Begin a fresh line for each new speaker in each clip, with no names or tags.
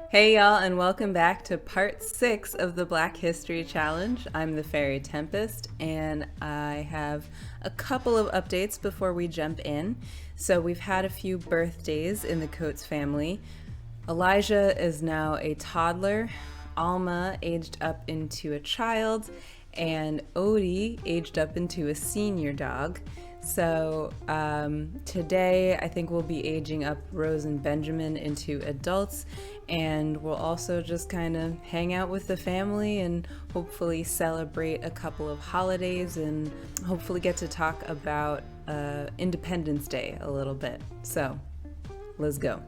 Hey y'all, and welcome back to part 6 of the Black History Challenge. I'm the faerie-tempest, and I have a couple of updates before we jump in. So we've had a few birthdays in the Coates family. Elijah is now a toddler, Alma aged up into a child, and Odie aged up into a senior dog. So today I think we'll be aging up Rose and Benjamin into adults, and we'll also just kind of hang out with the family and hopefully celebrate a couple of holidays and hopefully get to talk about Independence Day a little bit. So let's go.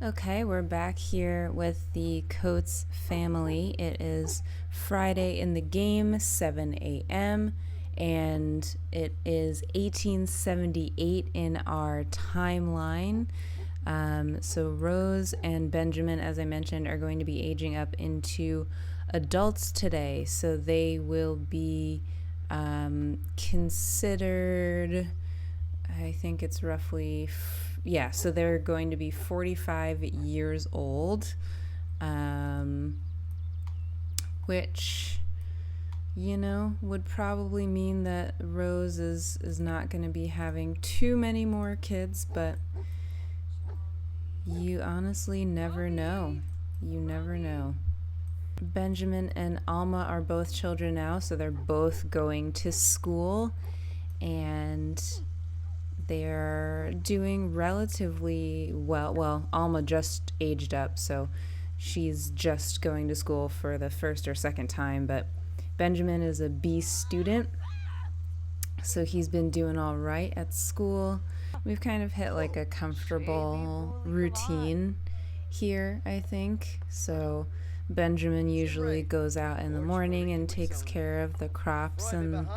Okay, we're back here with the Coates family. It is Friday in the game, 7 a.m., and it is 1878 in our timeline. So Rose and Benjamin, as I mentioned, are going to be aging up into adults today. So they will be considered, I think it's roughly, so they're going to be 45 years old, which, would probably mean that Rose is not going to be having too many more kids, but you honestly never know. You never know. Benjamin and Alma are both children now, so they're both going to school, and they're doing relatively well. Well, Alma just aged up, so she's just going to school for the first or second time, but Benjamin is a B student, so he's been doing all right at school. We've kind of hit like a comfortable routine here, I think. So Benjamin usually goes out in the morning and takes care of the crops and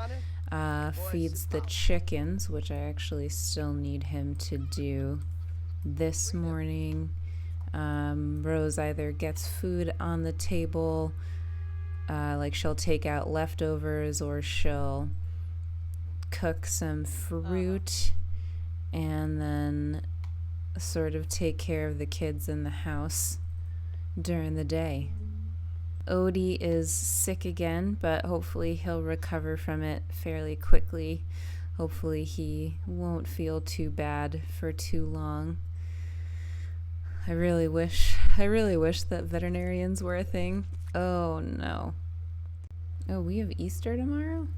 feeds the chickens, which I actually still need him to do this morning. Rose either gets food on the table, like she'll take out leftovers, or she'll cook some fruit and then sort of take care of the kids in the house during the day. Odie is sick again, but hopefully he'll recover from it fairly quickly. Hopefully he won't feel too bad for too long. I really wish that veterinarians were a thing. Oh no. Oh, we have Easter tomorrow?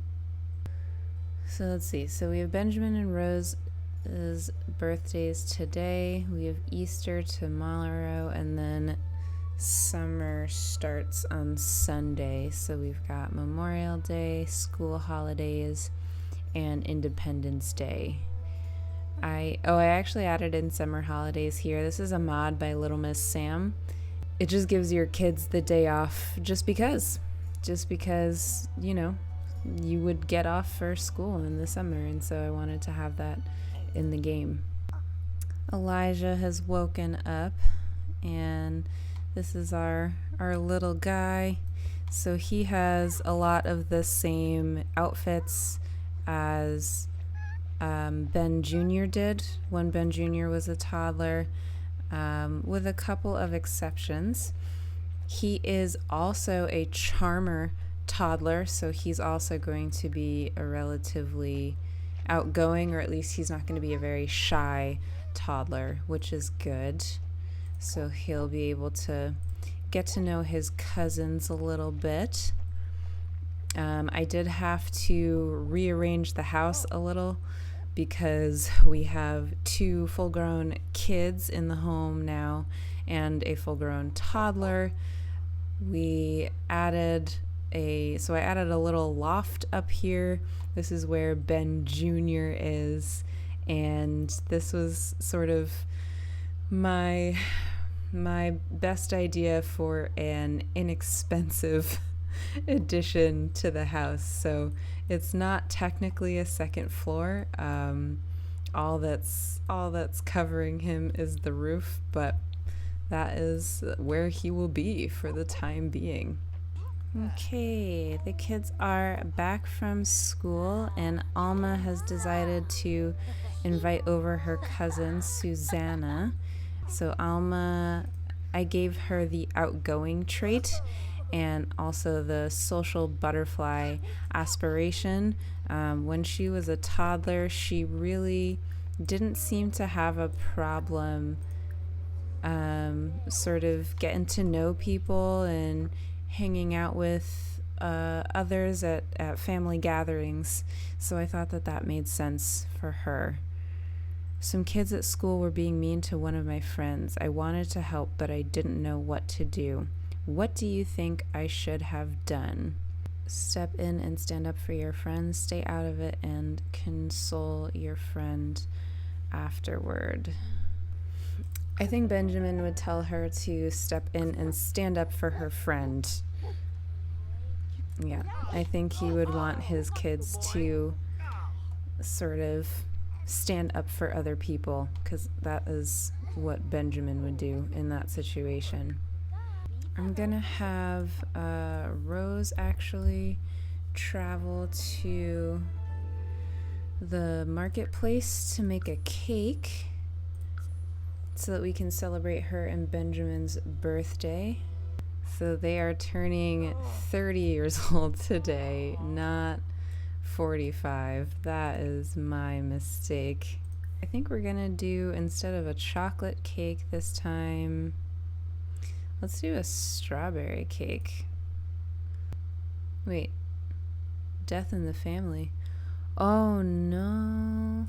So let's see. So we have Benjamin and Rose's birthdays today. We have Easter tomorrow, and then summer starts on Sunday. So we've got Memorial Day, school holidays, and Independence Day. I actually added in summer holidays here. This is a mod by Little Miss Sam. It just gives your kids the day off just because, you would get off for school in the summer, and so I wanted to have that in the game. Elijah has woken up, and this is our little guy. So he has a lot of the same outfits as Ben Jr. did when Ben Jr. was a toddler, with a couple of exceptions. He is also a charmer toddler, so he's also going to be a relatively outgoing, or at least he's not going to be a very shy toddler, which is good. So he'll be able to get to know his cousins a little bit. I did have to rearrange the house a little because we have 2 full-grown kids in the home now and a full-grown toddler. I added a little loft up here. This is where Ben Jr. is, and this was sort of my best idea for an inexpensive addition to the house. So it's not technically a second floor. All that's covering him is the roof, but that is where he will be for the time being. Okay, the kids are back from school, and Alma has decided to invite over her cousin Susanna. So Alma I gave her the outgoing trait and also the social butterfly aspiration. When she was a toddler, she really didn't seem to have a problem sort of getting to know people and hanging out with others at family gatherings. So I thought that made sense for her. Some kids at school were being mean to one of my friends. I wanted to help, but I didn't know what to do. What do you think I should have done? Step in and stand up for your friends. Stay out of it and console your friend afterward. I think Benjamin would tell her to step in and stand up for her friend. Yeah, I think he would want his kids to sort of stand up for other people, because that is what Benjamin would do in that situation. I'm gonna have Rose actually travel to the marketplace to make a cake so that we can celebrate her and Benjamin's birthday. So they are turning 30 years old today, not 45. That is my mistake. I think we're gonna do, instead of a chocolate cake this time, let's do a strawberry cake. Wait, death in the family. Oh no.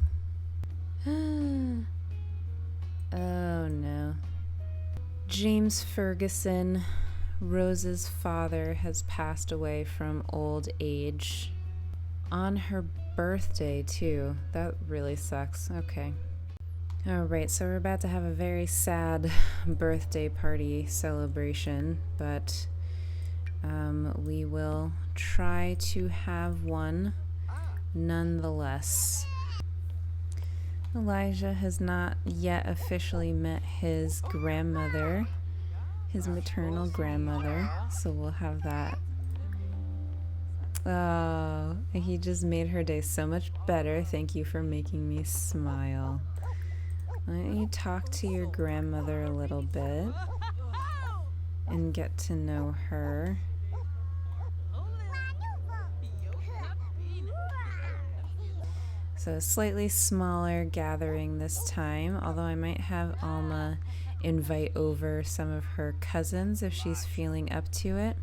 Oh no. James Ferguson, Rose's father, has passed away from old age. On her birthday, too. That really sucks. Okay. Alright, so we're about to have a very sad birthday party celebration, but we will try to have one nonetheless. Elijah has not yet officially met his grandmother, his maternal grandmother, so we'll have that. Oh, he just made her day so much better. Thank you for making me smile. Why don't you talk to your grandmother a little bit and get to know her? So a slightly smaller gathering this time, although I might have Alma invite over some of her cousins if she's feeling up to it.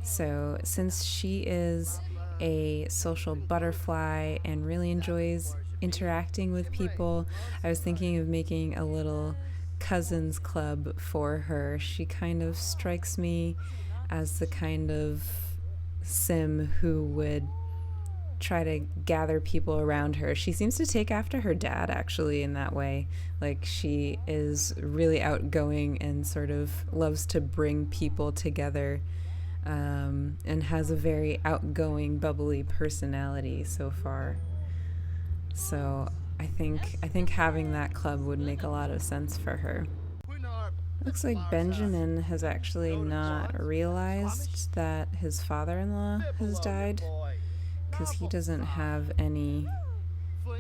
So since she is a social butterfly and really enjoys interacting with people, I was thinking of making a little cousins club for her. She kind of strikes me as the kind of sim who would try to gather people around her. She seems to take after her dad, actually, in that way. Like, she is really outgoing and sort of loves to bring people together, and has a very outgoing, bubbly personality so far. So I think having that club would make a lot of sense for her. Looks like Benjamin has actually not realized that his father-in-law has died, because he doesn't have any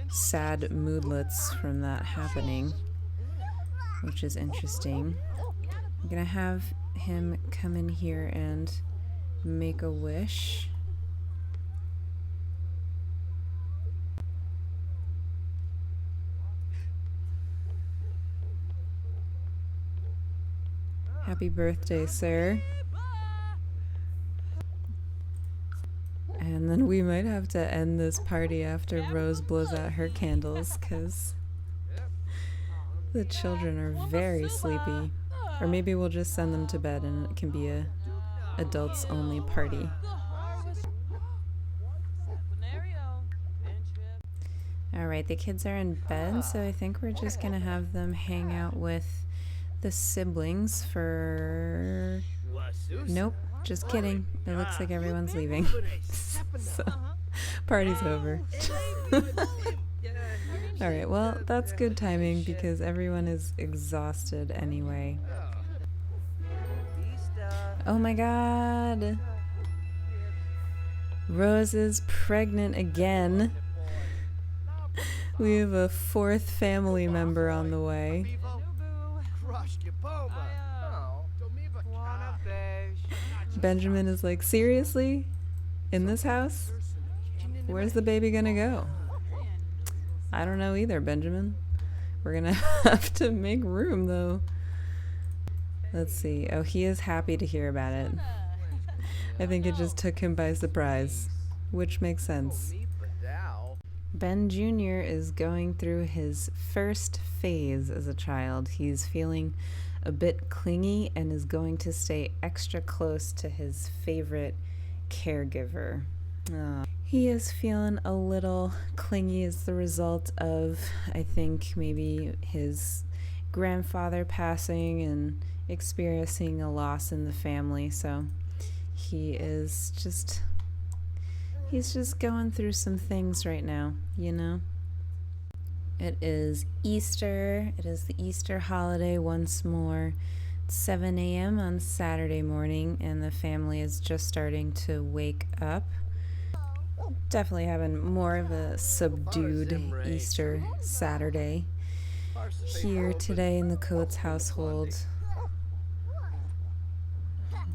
sad moodlets from that happening, which is interesting. I'm gonna have him come in here and make a wish. Happy birthday, sir. And then we might have to end this party after Rose blows out her candles, because the children are very sleepy. Or maybe we'll just send them to bed and it can be a adults only party. Alright, the kids are in bed, so I think we're just gonna have them hang out with the siblings for... Nope, just kidding. It looks like everyone's leaving. So, party's over. Alright, well, that's good timing because everyone is exhausted anyway. Oh my god! Rose is pregnant again. We have a fourth family member on the way. Benjamin is like, seriously? In this house? Where's the baby gonna go? I don't know either, Benjamin. We're gonna have to make room, though. Let's see. Oh, he is happy to hear about it. I think it just took him by surprise, which makes sense. Ben Jr. is going through his first phase as a child. He's feeling a bit clingy and is going to stay extra close to his favorite caregiver. He is feeling a little clingy as the result of, I think, maybe his grandfather passing and experiencing a loss in the family. So he's just going through some things right now, you know? It is Easter. It is the Easter holiday once more. It's 7 a.m. on Saturday morning, and the family is just starting to wake up. Definitely having more of a subdued Easter Saturday here today in the Coates household.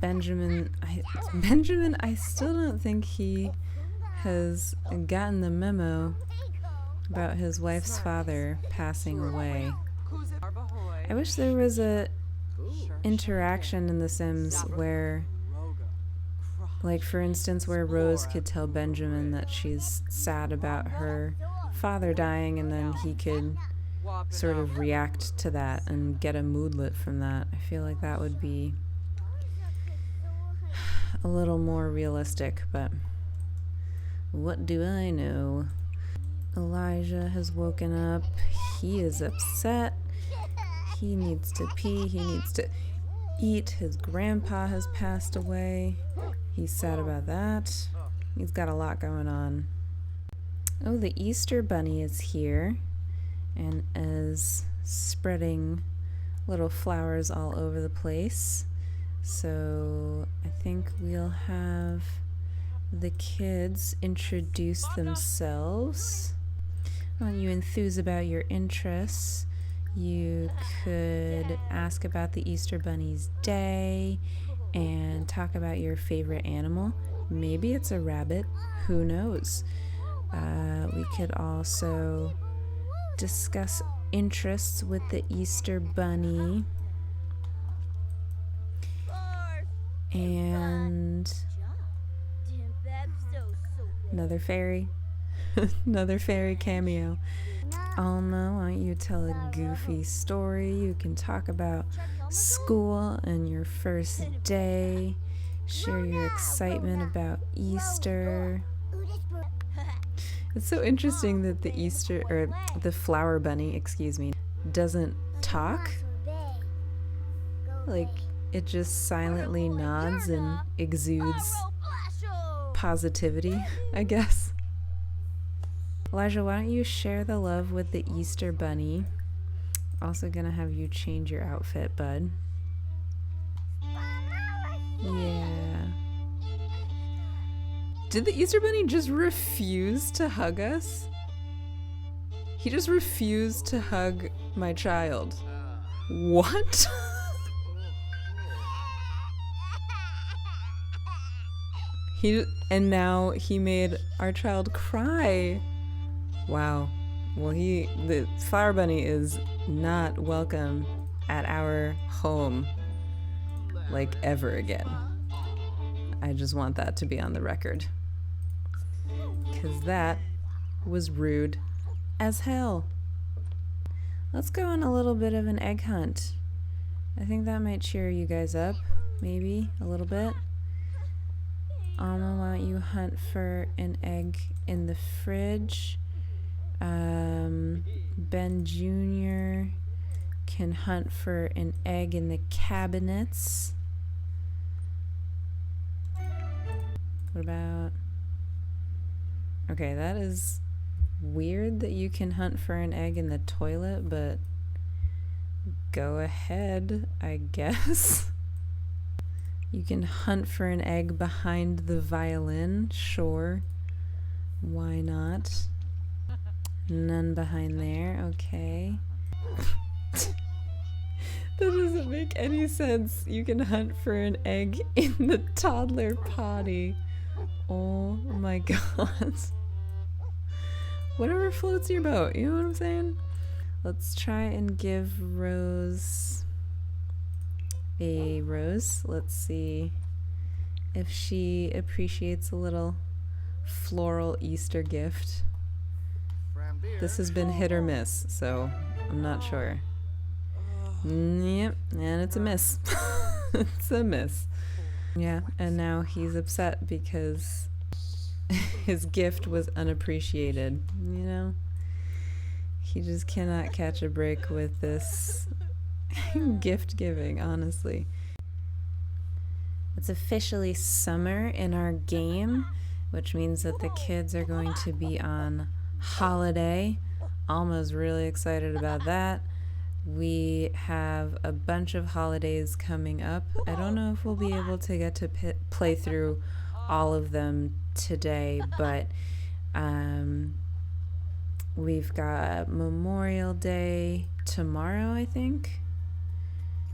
Benjamin, I still don't think he has gotten the memo about his wife's father passing away. I wish there was a interaction in The Sims where, like for instance, where Rose could tell Benjamin that she's sad about her father dying, and then he could sort of react to that and get a moodlet from that. I feel like that would be a little more realistic, but what do I know? Elijah has woken up. He is upset. He needs to pee. He needs to eat. His grandpa has passed away. He's sad about that. He's got a lot going on. Oh, the Easter bunny is here and is spreading little flowers all over the place. So I think we'll have the kids introduce themselves. When you enthuse about your interests, you could ask about the Easter Bunny's day and talk about your favorite animal. Maybe it's a rabbit, who knows? We could also discuss interests with the Easter Bunny. And another fairy. Another fairy cameo. Alma, why don't you tell a goofy story? You can talk about school and your first day. Share your excitement about Easter. It's so interesting that the flower bunny, doesn't talk. Like, it just silently nods and exudes positivity, I guess. Elijah, why don't you share the love with the Easter Bunny? Also gonna have you change your outfit, bud. Yeah. Did the Easter Bunny just refuse to hug us? He just refused to hug my child. What? And now he made our child cry. Wow. Well, the flower bunny is not welcome at our home, like, ever again. I just want that to be on the record. 'Cause that was rude as hell. Let's go on a little bit of an egg hunt. I think that might cheer you guys up, maybe, a little bit. Alma, why don't you hunt for an egg in the fridge? Ben Jr. can hunt for an egg in the cabinets. What about... Okay, that is weird that you can hunt for an egg in the toilet, but go ahead, I guess. You can hunt for an egg behind the violin, sure. Why not? None behind there, okay. That doesn't make any sense. You can hunt for an egg in the toddler potty. Oh my god. Whatever floats your boat, you know what I'm saying? Let's try and give Rose a rose. Let's see if she appreciates a little floral Easter gift. This has been hit or miss, so I'm not sure. Yep, and it's a miss. It's a miss. Yeah, and now he's upset because his gift was unappreciated, you know? He just cannot catch a break with this gift giving, honestly. It's officially summer in our game, which means that the kids are going to be on holiday. Alma's really excited about that. We have a bunch of holidays coming up. I don't know if we'll be able to get to play through all of them today, but we've got Memorial Day tomorrow, I think.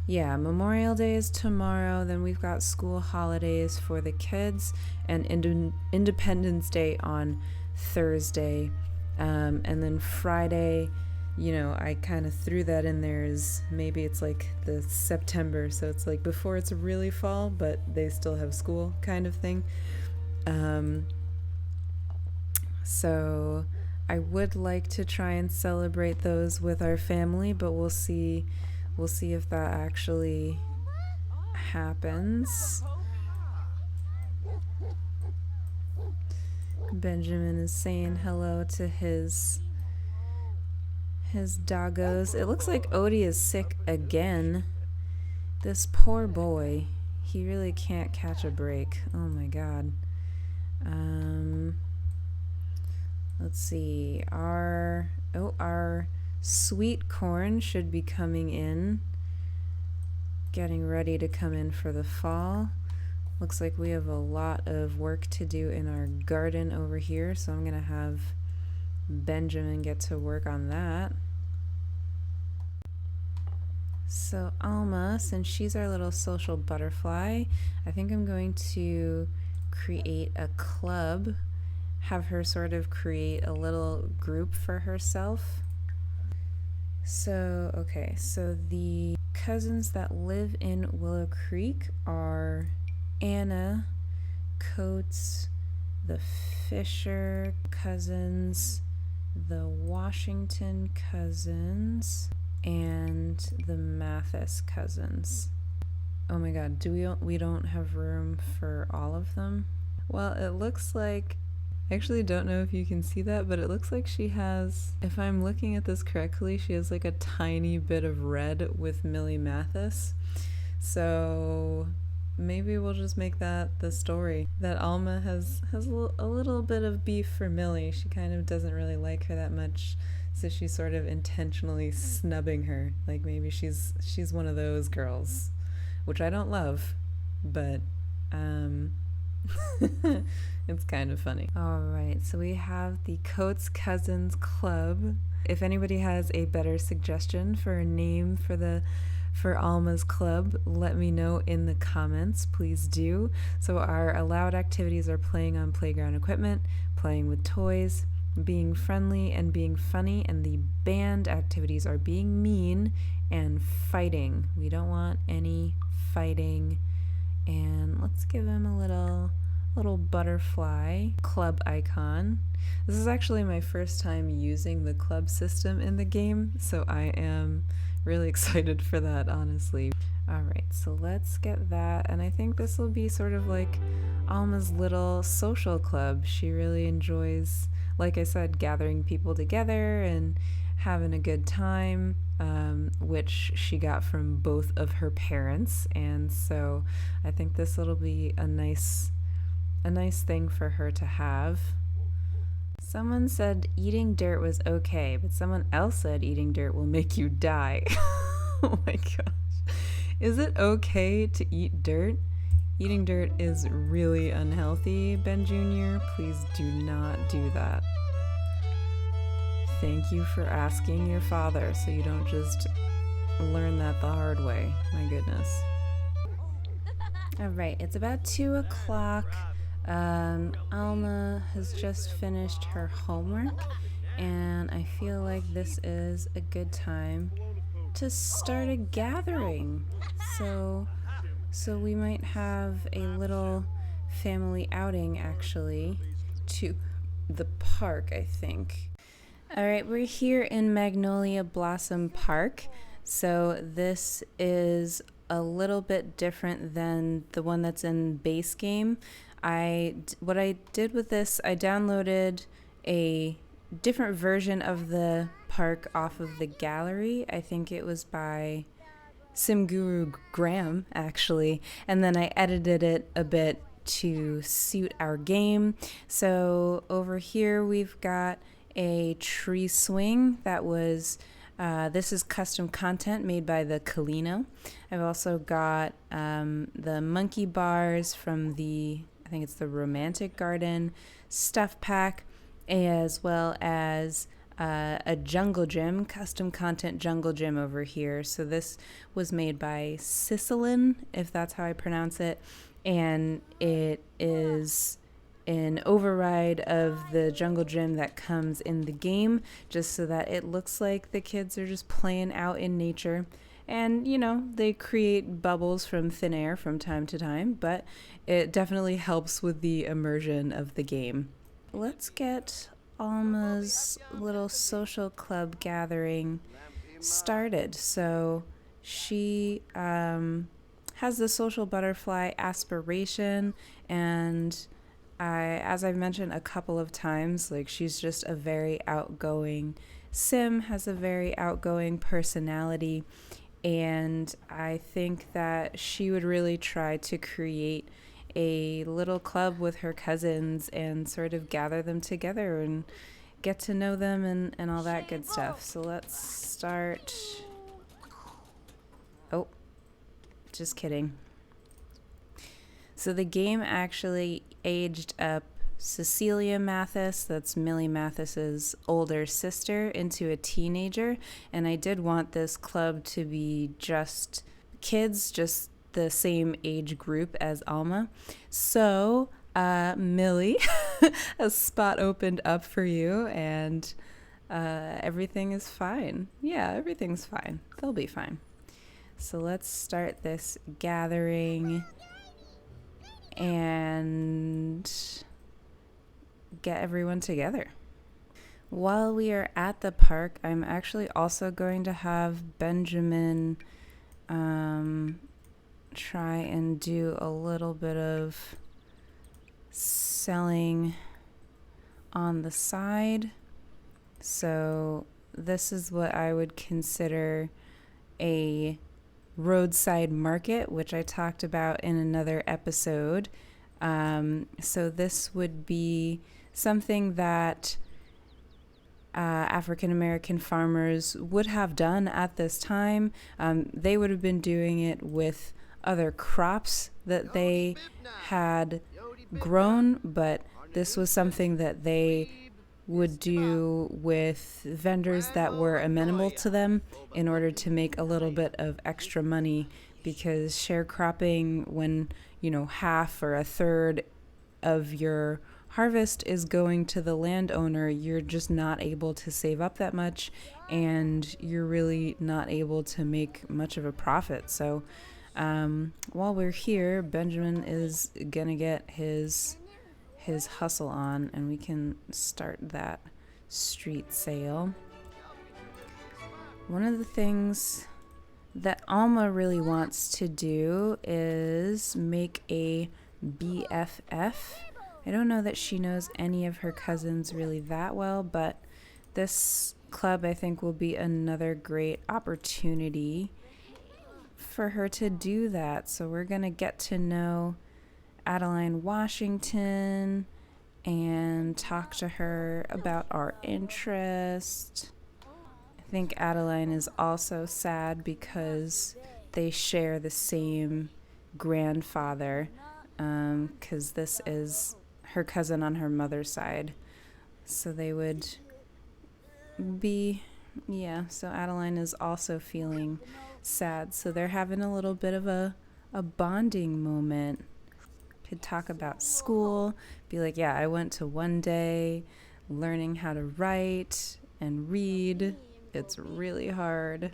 Yeah, Memorial Day is tomorrow. Then we've got school holidays for the kids and Independence Day on Thursday. And then Friday, you know, I kind of threw that in there as maybe it's like the September, so it's like before it's really fall, but they still have school kind of thing. So I would like to try and celebrate those with our family, but we'll see if that actually happens. Benjamin is saying hello to his doggos. It looks like Odie is sick again. This poor boy. He really can't catch a break. Oh my god. Let's see. Our sweet corn should be coming in. Getting ready to come in for the fall. Looks like we have a lot of work to do in our garden over here, so I'm gonna have Benjamin get to work on that. So Alma, since she's our little social butterfly, I think I'm going to create a club, have her sort of create a little group for herself. So, okay, so the cousins that live in Willow Creek are Anna, Coates, the Fisher cousins, the Washington cousins, and the Mathis cousins. Oh my god, we don't have room for all of them? Well, it looks like, I actually don't know if you can see that, but it looks like she has, if I'm looking at this correctly, she has like a tiny bit of red with Millie Mathis. So maybe we'll just make that the story, that Alma has a little bit of beef for Millie. She kind of doesn't really like her that much, so she's sort of intentionally snubbing her. Like maybe she's one of those girls, which I don't love, but it's kind of funny. All right, so we have the Coates Cousins Club. If anybody has a better suggestion for a name for Alma's club, let me know in the comments, please do. So our allowed activities are playing on playground equipment, playing with toys, being friendly and being funny, and the banned activities are being mean and fighting. We don't want any fighting. And let's give him a little butterfly club icon. This is actually my first time using the club system in the game, so I am really excited for that, honestly. Alright, so let's get that, and I think this will be sort of like Alma's little social club. She really enjoys, like I said, gathering people together and having a good time, which she got from both of her parents, and so I think this will be a nice thing for her to have. Someone said eating dirt was okay, but someone else said eating dirt will make you die. Oh my gosh. Is it okay to eat dirt? Eating dirt is really unhealthy, Ben Jr. Please do not do that. Thank you for asking your father so you don't just learn that the hard way. My goodness. All right, it's about 2 o'clock. Alma has just finished her homework, and I feel like this is a good time to start a gathering. So we might have a little family outing actually to the park, I think. All right, we're here in Magnolia Blossom Park. So this is a little bit different than the one that's in base game. What I did with this, I downloaded a different version of the park off of the gallery. I think it was by Simguru Graham, actually, and then I edited it a bit to suit our game. So over here we've got a tree swing that was this is custom content made by the Kalino. I've also got the monkey bars from I think it's the Romantic Garden stuff pack, as well as a jungle gym, custom content jungle gym over here. So this was made by Sicilin, if that's how I pronounce it, and it is an override of the jungle gym that comes in the game, just so that it looks like the kids are just playing out in nature. And, they create bubbles from thin air from time to time, but it definitely helps with the immersion of the game. Let's get Alma's little social club gathering started. So she has the social butterfly aspiration, and as I've mentioned a couple of times, like, she's just a very outgoing sim, has a very outgoing personality, and I think that she would really try to create a little club with her cousins and sort of gather them together and get to know them and all that good stuff. So let's start. Oh, just kidding. So the game actually aged up Cecilia Mathis, that's Millie Mathis's older sister, into a teenager, and I did want this club to be just kids, just the same age group as Alma. So Millie, a spot opened up for you, and everything is fine. Yeah, everything's fine. They'll be fine. So let's start this gathering and get everyone together. While we are at the park, I'm actually also going to have Benjamin try and do a little bit of selling on the side. So this is what I would consider a roadside market, which I talked about in another episode. So this would be something that African American farmers would have done at this time. They would have been doing it with other crops that they had grown, but this was something that they would do with vendors that were amenable to them in order to make a little bit of extra money, because sharecropping, when half or a third of your harvest is going to the landowner, you're just not able to save up that much, and you're really not able to make much of a profit. So while we're here, Benjamin is gonna get his hustle on, and we can start that street sale. One of the things that Alma really wants to do is make a BFF. I don't know that she knows any of her cousins really that well, but this club, I think, will be another great opportunity for her to do that. So we're gonna get to know Adeline Washington and talk to her about our interest. I think Adeline is also sad because they share the same grandfather, because this is her cousin on her mother's side. So they would be, so Adeline is also feeling sad. So they're having a little bit of a bonding moment. Could talk about school, be like, yeah, I went to one day learning how to write and read. It's really hard.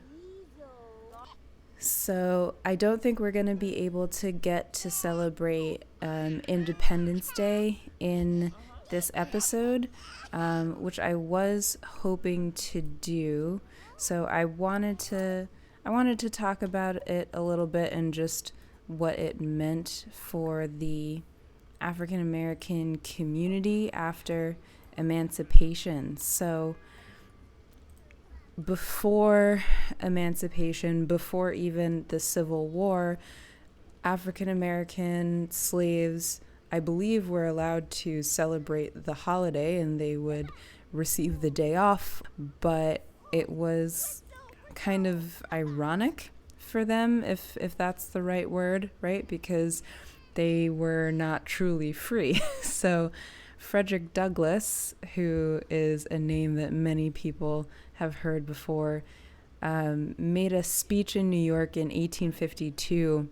So I don't think we're going to be able to get to celebrate Independence Day in this episode, which I was hoping to do. So I wanted to talk about it a little bit and just what it meant for the African American community after emancipation. So before emancipation, before even the Civil War, African American slaves, I believe, were allowed to celebrate the holiday and they would receive the day off, but it was kind of ironic for them, if that's the right word, right? Because they were not truly free. So Frederick Douglass, who is a name that many people have heard before, made a speech in New York in 1852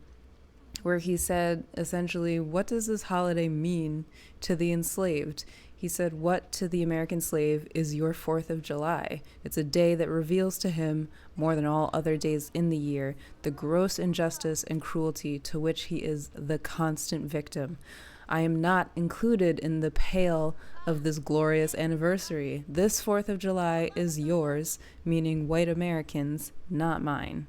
where he said, essentially, what does this holiday mean to the enslaved? He said, what to the American slave is your 4th of July? It's a day that reveals to him, more than all other days in the year, the gross injustice and cruelty to which he is the constant victim. I am not included in the pale of this glorious anniversary. This 4th of July is yours, meaning white Americans, not mine.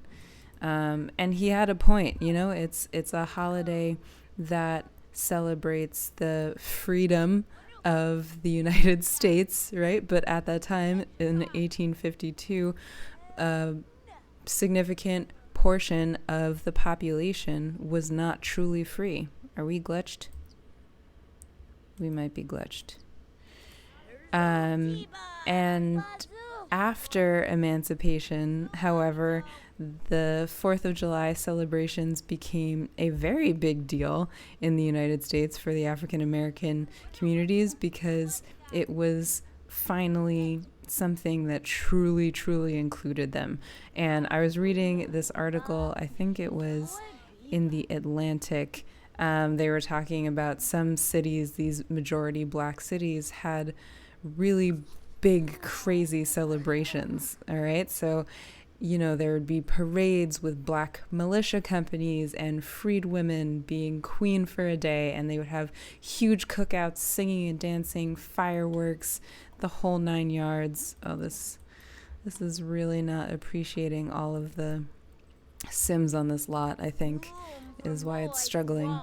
And he had a point, it's a holiday that celebrates the freedom of the United States, right? But at that time, in 1852, a significant portion of the population was not truly free. Are we glitched? We might be glitched. And after emancipation, however, the 4th of July celebrations became a very big deal in the United States for the African American communities because it was finally something that truly, truly included them. And I was reading this article, I think it was in the Atlantic. They were talking about some cities, these majority black cities, had really big, crazy celebrations. All right. So, there would be parades with black militia companies and freed women being queen for a day. And they would have huge cookouts, singing and dancing, fireworks, the whole 9 yards. Oh, this is really not appreciating all of the Sims on this lot, I think, is why it's struggling.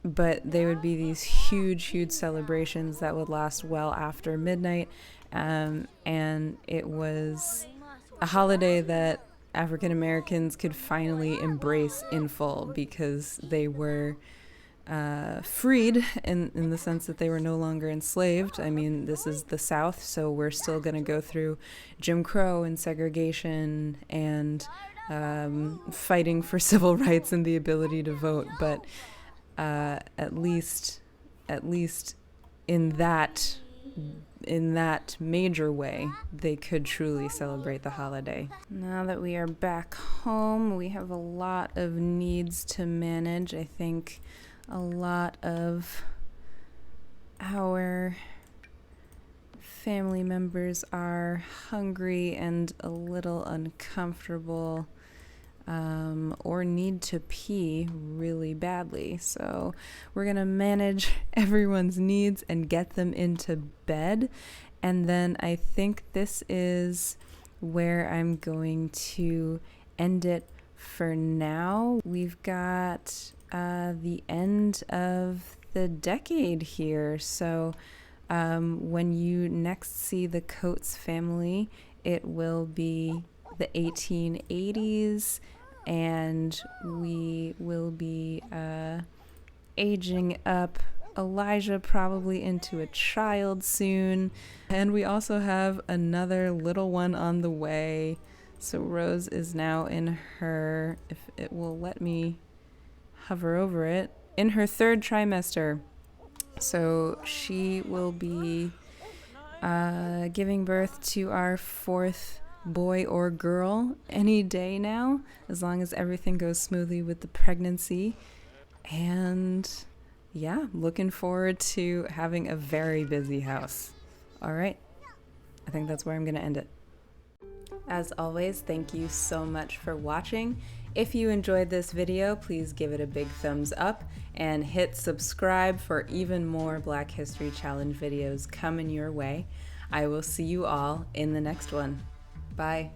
But they would be these huge, huge celebrations that would last well after midnight. And it was a holiday that African Americans could finally embrace in full because they were freed in the sense that they were no longer enslaved. I mean, this is the South, so we're still going to go through Jim Crow and segregation and fighting for civil rights and the ability to vote. But at least in that major way, they could truly celebrate the holiday. Now that we are back home, we have a lot of needs to manage. I think a lot of our family members are hungry and a little uncomfortable, or need to pee really badly. So we're going to manage everyone's needs and get them into bed. And then I think this is where I'm going to end it for now. We've got the end of the decade here. So when you next see the Coates family, it will be the 1880s, and we will be aging up Elijah probably into a child soon. And we also have another little one on the way. So Rose is now in her, if it will let me hover over it, in her 3rd trimester. So she will be giving birth to our 4th boy or girl any day now, as long as everything goes smoothly with the pregnancy. And yeah, looking forward to having a very busy house. All right, I think that's where I'm going to end it. As always, thank you so much for watching. If you enjoyed this video, please give it a big thumbs up and hit subscribe for even more Black History Challenge videos coming your way. I will see you all in the next one. Bye.